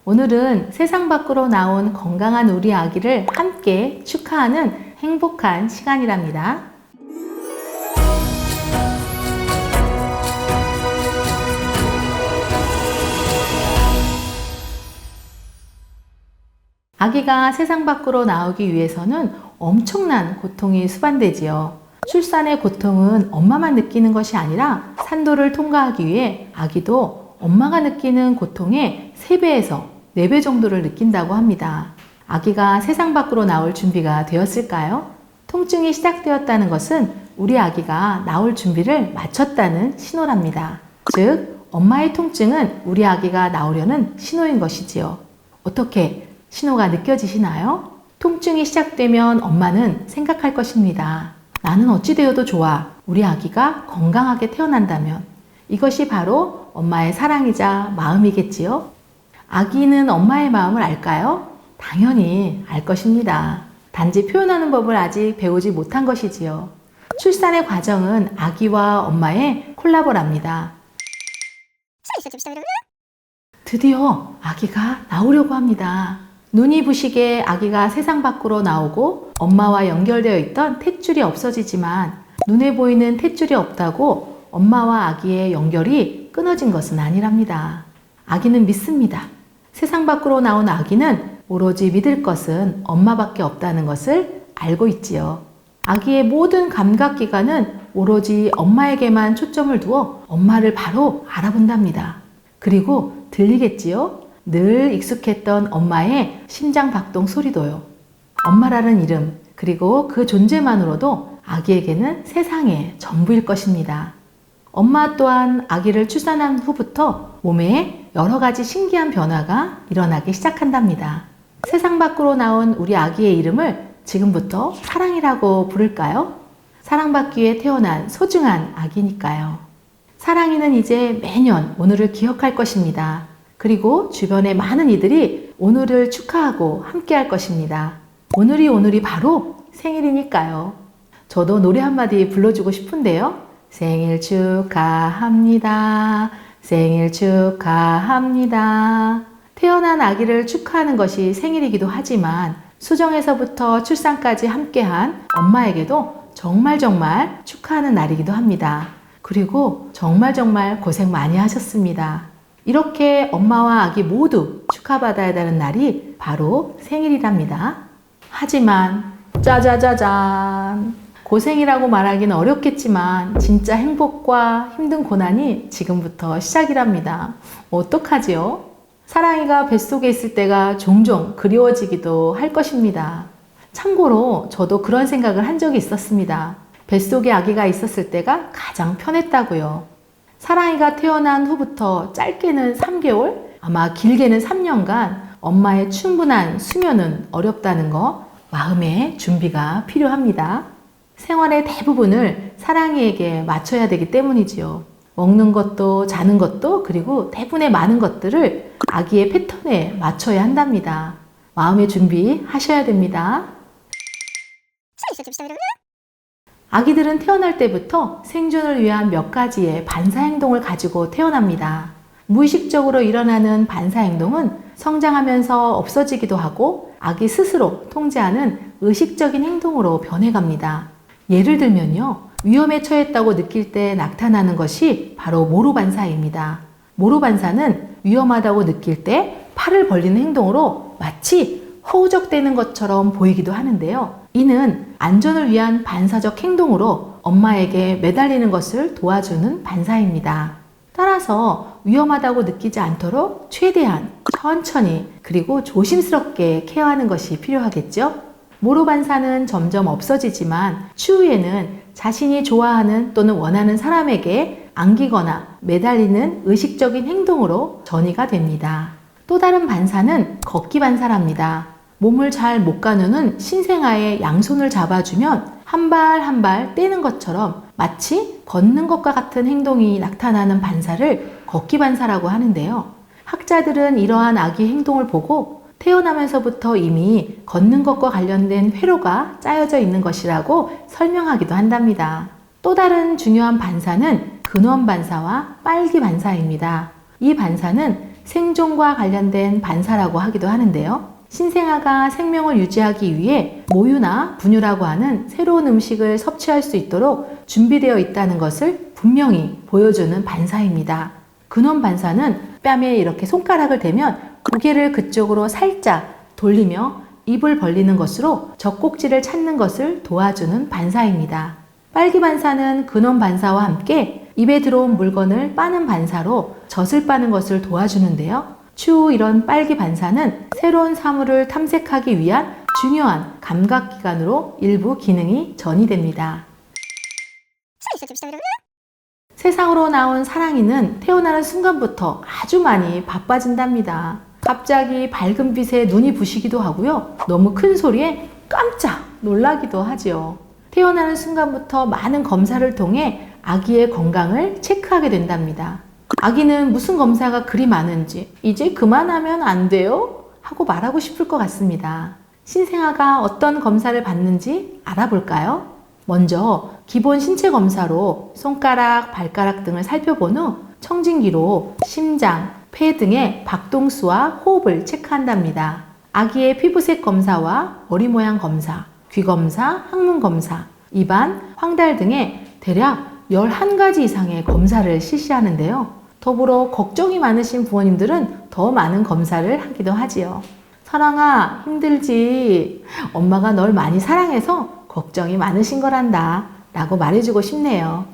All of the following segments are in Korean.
오늘은 세상 밖으로 나온 건강한 우리 아기를 함께 축하하는 행복한 시간이랍니다. 아기가 세상 밖으로 나오기 위해서는 엄청난 고통이 수반되지요. 출산의 고통은 엄마만 느끼는 것이 아니라 산도를 통과하기 위해 아기도 엄마가 느끼는 고통의 3배에서 4배 정도를 느낀다고 합니다. 아기가 세상 밖으로 나올 준비가 되었을까요? 통증이 시작되었다는 것은 우리 아기가 나올 준비를 마쳤다는 신호랍니다. 즉, 엄마의 통증은 우리 아기가 나오려는 신호인 것이지요. 어떻게 신호가 느껴지시나요? 통증이 시작되면 엄마는 생각할 것입니다. 나는 어찌 되어도 좋아. 우리 아기가 건강하게 태어난다면. 이것이 바로 엄마의 사랑이자 마음이겠지요. 아기는 엄마의 마음을 알까요? 당연히 알 것입니다. 단지 표현하는 법을 아직 배우지 못한 것이지요. 출산의 과정은 아기와 엄마의 콜라보랍니다. 드디어 아기가 나오려고 합니다. 눈이 부시게 아기가 세상 밖으로 나오고 엄마와 연결되어 있던 탯줄이 없어지지만 눈에 보이는 탯줄이 없다고 엄마와 아기의 연결이 끊어진 것은 아니랍니다. 아기는 믿습니다. 세상 밖으로 나온 아기는 오로지 믿을 것은 엄마밖에 없다는 것을 알고 있지요. 아기의 모든 감각기관은 오로지 엄마에게만 초점을 두어 엄마를 바로 알아본답니다. 그리고 들리겠지요? 늘 익숙했던 엄마의 심장 박동 소리도요. 엄마라는 이름, 그리고 그 존재만으로도 아기에게는 세상의 전부일 것입니다. 엄마 또한 아기를 출산한 후부터 몸에 여러 가지 신기한 변화가 일어나기 시작한답니다. 세상 밖으로 나온 우리 아기의 이름을 지금부터 사랑이라고 부를까요? 사랑받기 위해 태어난 소중한 아기니까요. 사랑이는 이제 매년 오늘을 기억할 것입니다. 그리고 주변의 많은 이들이 오늘을 축하하고 함께 할 것입니다. 오늘이 바로 생일이니까요. 저도 노래 한마디 불러주고 싶은데요. 생일 축하합니다. 생일 축하합니다. 태어난 아기를 축하하는 것이 생일이기도 하지만 수정에서부터 출산까지 함께한 엄마에게도 정말 축하하는 날이기도 합니다. 그리고 정말 고생 많이 하셨습니다. 이렇게 엄마와 아기 모두 축하받아야 되는 날이 바로 생일이랍니다. 하지만 짜자자잔! 고생이라고 말하기는 어렵겠지만 진짜 행복과 힘든 고난이 지금부터 시작이랍니다. 어떡하지요? 사랑이가 뱃속에 있을 때가 종종 그리워지기도 할 것입니다. 참고로 저도 그런 생각을 한 적이 있었습니다. 뱃속에 아기가 있었을 때가 가장 편했다고요. 사랑이가 태어난 후부터 짧게는 3개월, 아마 길게는 3년간 엄마의 충분한 수면은 어렵다는 거 마음의 준비가 필요합니다. 생활의 대부분을 사랑이에게 맞춰야 되기 때문이지요. 먹는 것도 자는 것도 그리고 대부분의 많은 것들을 아기의 패턴에 맞춰야 한답니다. 마음의 준비 하셔야 됩니다. 아기들은 태어날 때부터 생존을 위한 몇 가지의 반사 행동을 가지고 태어납니다. 무의식적으로 일어나는 반사 행동은 성장하면서 없어지기도 하고 아기 스스로 통제하는 의식적인 행동으로 변해갑니다. 예를 들면요. 위험에 처했다고 느낄 때 나타나는 것이 바로 모로반사입니다. 모로반사는 위험하다고 느낄 때 팔을 벌리는 행동으로 마치 허우적대는 것처럼 보이기도 하는데요. 이는 안전을 위한 반사적 행동으로 엄마에게 매달리는 것을 도와주는 반사입니다. 따라서 위험하다고 느끼지 않도록 최대한 천천히 그리고 조심스럽게 케어하는 것이 필요하겠죠? 모로반사는 점점 없어지지만 추후에는 자신이 좋아하는 또는 원하는 사람에게 안기거나 매달리는 의식적인 행동으로 전이가 됩니다. 또 다른 반사는 걷기 반사랍니다. 몸을 잘 못 가누는 신생아의 양손을 잡아주면 한 발 한 발 떼는 것처럼 마치 걷는 것과 같은 행동이 나타나는 반사를 걷기 반사라고 하는데요. 학자들은 이러한 아기 행동을 보고 태어나면서부터 이미 걷는 것과 관련된 회로가 짜여져 있는 것이라고 설명하기도 한답니다. 또 다른 중요한 반사는 근원 반사와 빨기 반사입니다. 이 반사는 생존과 관련된 반사라고 하기도 하는데요. 신생아가 생명을 유지하기 위해 모유나 분유라고 하는 새로운 음식을 섭취할 수 있도록 준비되어 있다는 것을 분명히 보여주는 반사입니다. 근원 반사는 뺨에 이렇게 손가락을 대면 고개를 그쪽으로 살짝 돌리며 입을 벌리는 것으로 젖꼭지를 찾는 것을 도와주는 반사입니다. 빨기 반사는 근원 반사와 함께 입에 들어온 물건을 빠는 반사로 젖을 빠는 것을 도와주는데요. 추후 이런 빨기 반사는 새로운 사물을 탐색하기 위한 중요한 감각기관으로 일부 기능이 전이됩니다. 세상으로 나온 사랑이는 태어나는 순간부터 아주 많이 바빠진답니다. 갑자기 밝은 빛에 눈이 부시기도 하고요. 너무 큰 소리에 깜짝 놀라기도 하지요. 태어나는 순간부터 많은 검사를 통해 아기의 건강을 체크하게 된답니다. 아기는 무슨 검사가 그리 많은지 이제 그만하면 안 돼요? 하고 말하고 싶을 것 같습니다. 신생아가 어떤 검사를 받는지 알아볼까요? 먼저 기본 신체 검사로 손가락, 발가락 등을 살펴본 후 청진기로 심장, 폐 등의 박동수와 호흡을 체크한답니다. 아기의 피부색 검사와 머리 모양 검사, 귀 검사, 항문 검사, 입안, 황달 등의 대략 11가지 이상의 검사를 실시하는데요. 더불어 걱정이 많으신 부모님들은 더 많은 검사를 하기도 하지요. 사랑아, 힘들지? 엄마가 널 많이 사랑해서 걱정이 많으신 거란다 라고 말해주고 싶네요.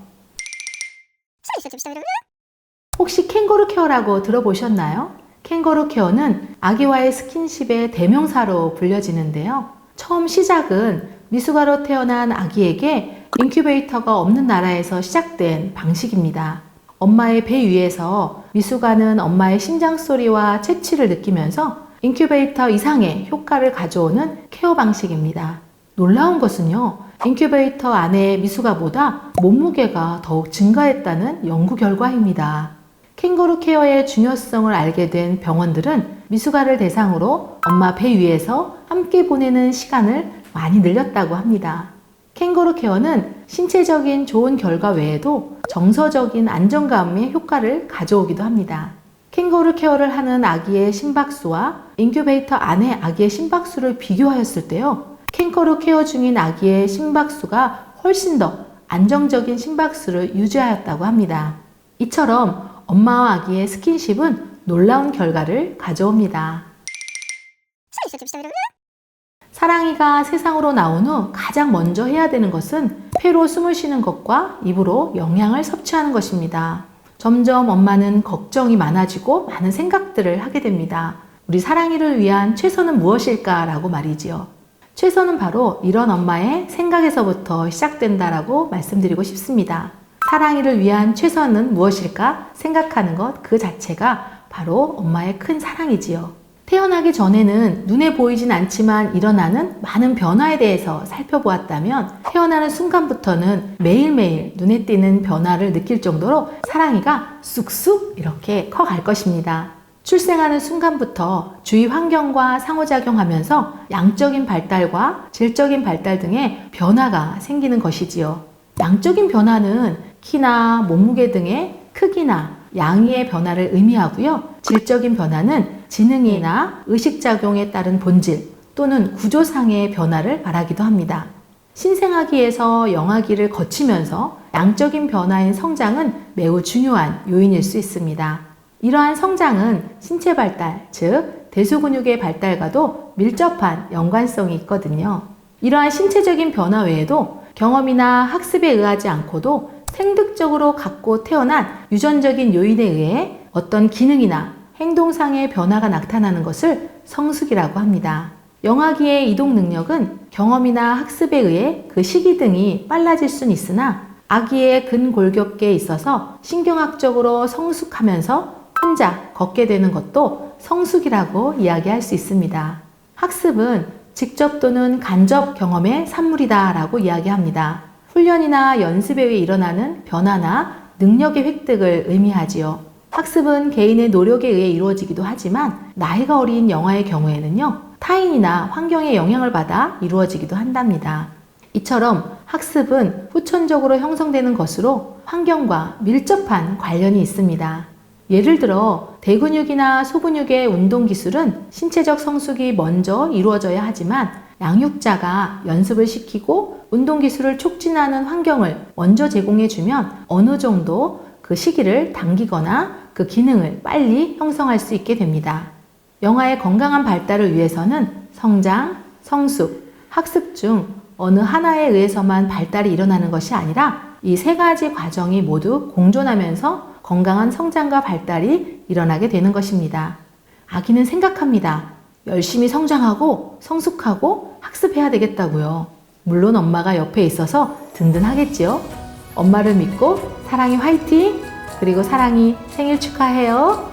혹시 캥거루 케어라고 들어보셨나요? 캥거루 케어는 아기와의 스킨십의 대명사로 불려지는데요. 처음 시작은 미숙아로 태어난 아기에게 인큐베이터가 없는 나라에서 시작된 방식입니다. 엄마의 배 위에서 미숙아는 엄마의 심장 소리와 채취를 느끼면서 인큐베이터 이상의 효과를 가져오는 케어 방식입니다. 놀라운 것은요, 인큐베이터 안에 미숙아보다 몸무게가 더욱 증가했다는 연구 결과입니다. 캥거루 케어의 중요성을 알게 된 병원들은 미숙아를 대상으로 엄마 배 위에서 함께 보내는 시간을 많이 늘렸다고 합니다. 캥거루 케어는 신체적인 좋은 결과 외에도 정서적인 안정감의 효과를 가져오기도 합니다. 캥거루 케어를 하는 아기의 심박수와 인큐베이터 안의 아기의 심박수를 비교하였을 때요. 캥거루 케어 중인 아기의 심박수가 훨씬 더 안정적인 심박수를 유지하였다고 합니다. 이처럼 엄마와 아기의 스킨십은 놀라운 결과를 가져옵니다. 사랑이가 세상으로 나온 후 가장 먼저 해야 되는 것은 폐로 숨을 쉬는 것과 입으로 영양을 섭취하는 것입니다. 점점 엄마는 걱정이 많아지고 많은 생각들을 하게 됩니다. 우리 사랑이를 위한 최선은 무엇일까라고 말이지요. 최선은 바로 이런 엄마의 생각에서부터 시작된다라고 말씀드리고 싶습니다. 사랑이를 위한 최선은 무엇일까 생각하는 것 그 자체가 바로 엄마의 큰 사랑이지요. 태어나기 전에는 눈에 보이진 않지만 일어나는 많은 변화에 대해서 살펴보았다면 태어나는 순간부터는 매일매일 눈에 띄는 변화를 느낄 정도로 사랑이가 쑥쑥 이렇게 커갈 것입니다. 출생하는 순간부터 주위 환경과 상호작용하면서 양적인 발달과 질적인 발달 등의 변화가 생기는 것이지요. 양적인 변화는 키나 몸무게 등의 크기나 양의 변화를 의미하고요. 질적인 변화는 지능이나 의식작용에 따른 본질 또는 구조상의 변화를 말하기도 합니다. 신생아기에서 영아기를 거치면서 양적인 변화인 성장은 매우 중요한 요인일 수 있습니다. 이러한 성장은 신체 발달, 즉 대소근육의 발달과도 밀접한 연관성이 있거든요. 이러한 신체적인 변화 외에도 경험이나 학습에 의하지 않고도 생득적으로 갖고 태어난 유전적인 요인에 의해 어떤 기능이나 행동상의 변화가 나타나는 것을 성숙이라고 합니다. 영아기의 이동 능력은 경험이나 학습에 의해 그 시기 등이 빨라질 수는 있으나 아기의 근골격계에 있어서 신경학적으로 성숙하면서 혼자 걷게 되는 것도 성숙이라고 이야기할 수 있습니다. 학습은 직접 또는 간접 경험의 산물이다 라고 이야기합니다. 훈련이나 연습에 의해 일어나는 변화나 능력의 획득을 의미하지요. 학습은 개인의 노력에 의해 이루어지기도 하지만 나이가 어린 영아의 경우에는요, 타인이나 환경의 영향을 받아 이루어지기도 한답니다. 이처럼 학습은 후천적으로 형성되는 것으로 환경과 밀접한 관련이 있습니다. 예를 들어 대근육이나 소근육의 운동 기술은 신체적 성숙이 먼저 이루어져야 하지만 양육자가 연습을 시키고 운동 기술을 촉진하는 환경을 먼저 제공해주면 어느 정도 그 시기를 당기거나 그 기능을 빨리 형성할 수 있게 됩니다. 영아의 건강한 발달을 위해서는 성장, 성숙, 학습 중 어느 하나에 의해서만 발달이 일어나는 것이 아니라 이 세 가지 과정이 모두 공존하면서 건강한 성장과 발달이 일어나게 되는 것입니다. 아기는 생각합니다. 열심히 성장하고 성숙하고 학습해야 되겠다고요. 물론 엄마가 옆에 있어서 든든하겠지요. 엄마를 믿고 사랑이 화이팅! 그리고 사랑이 생일 축하해요.